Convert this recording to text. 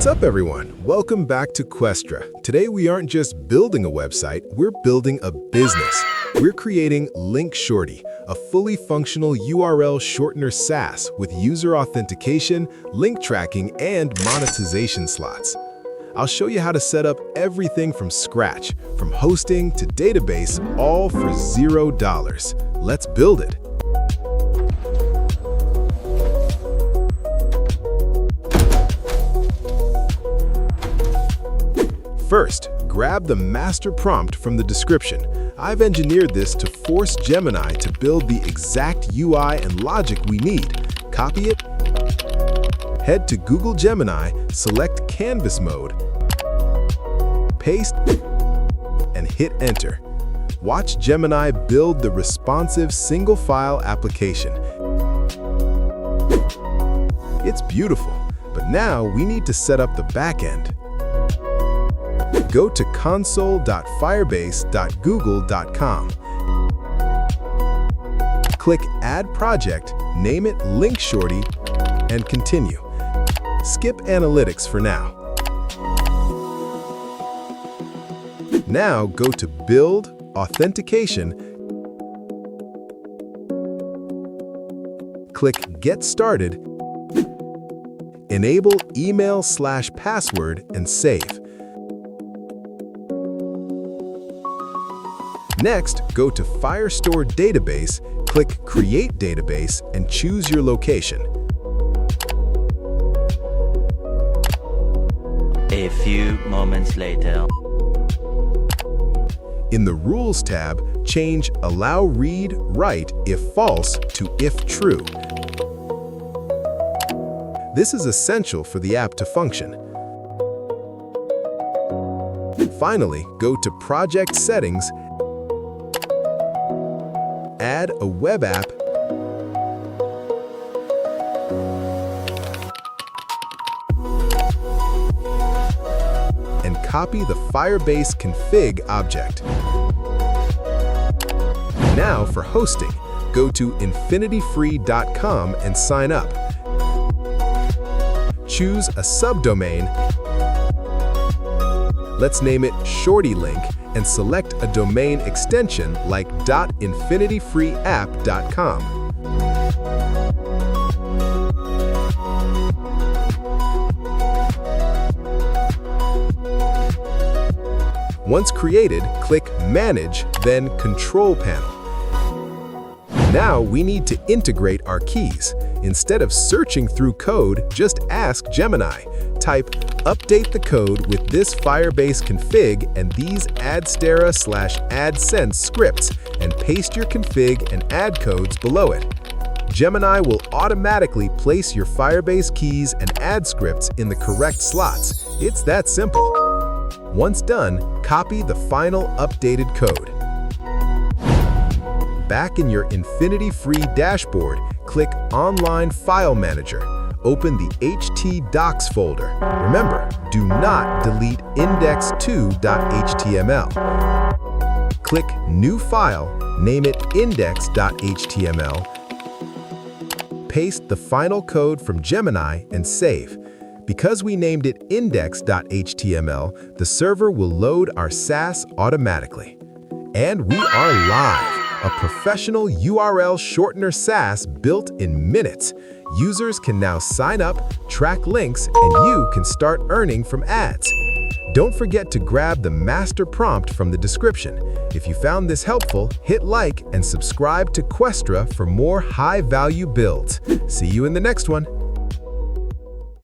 What's up, everyone? Welcome back to Questra. Today, we aren't just building a website, we're building a business. We're creating LinkShorty, a fully functional URL shortener SaaS with user authentication, link tracking, and monetization slots. I'll show you how to set up everything from scratch, from hosting to database, all for $0. Let's build it. First, grab the master prompt from the description. I've engineered this to force Gemini to build the exact UI and logic we need. Copy it, head to Google Gemini, select Canvas mode, paste, and hit enter. Watch Gemini build the responsive single-file application. It's beautiful, but now we need to set up the backend. Go to console.firebase.google.com. Click Add Project, name it LinkShorty, and continue. Skip analytics for now. Now go to Build, Authentication, click Get Started, enable email/password, and save. Next, go to Firestore Database, click Create Database, and choose your location. A few moments later. In the Rules tab, change Allow Read, Write if false to if true. This is essential for the app to function. Finally, go to Project Settings, add a web app, and copy the Firebase config object. Now for hosting, go to InfinityFree.com and sign up. Choose a subdomain. Let's name it ShortyLink and select a domain extension like .infinityfreeapp.com. Once created, click Manage, then Control Panel. Now we need to integrate our keys. Instead of searching through code, just ask Gemini. Type update the code with this Firebase config and these addstera/addsense scripts and paste your config and add codes below it. Gemini will automatically place your Firebase keys and add scripts in the correct slots. It's that simple. Once done, copy the final updated code. Back in your InfinityFree dashboard, click Online File Manager. Open the htdocs folder. Remember, do not delete index2.html. Click New File, name it index.html. Paste the final code from Gemini and save. Because we named it index.html, the server will load our SaaS automatically. And we are live! A professional URL shortener SaaS built in minutes. Users can now sign up, track links, and you can start earning from ads. Don't forget to grab the master prompt from the description. If you found this helpful, hit like and subscribe to Questra for more high-value builds. See you in the next one.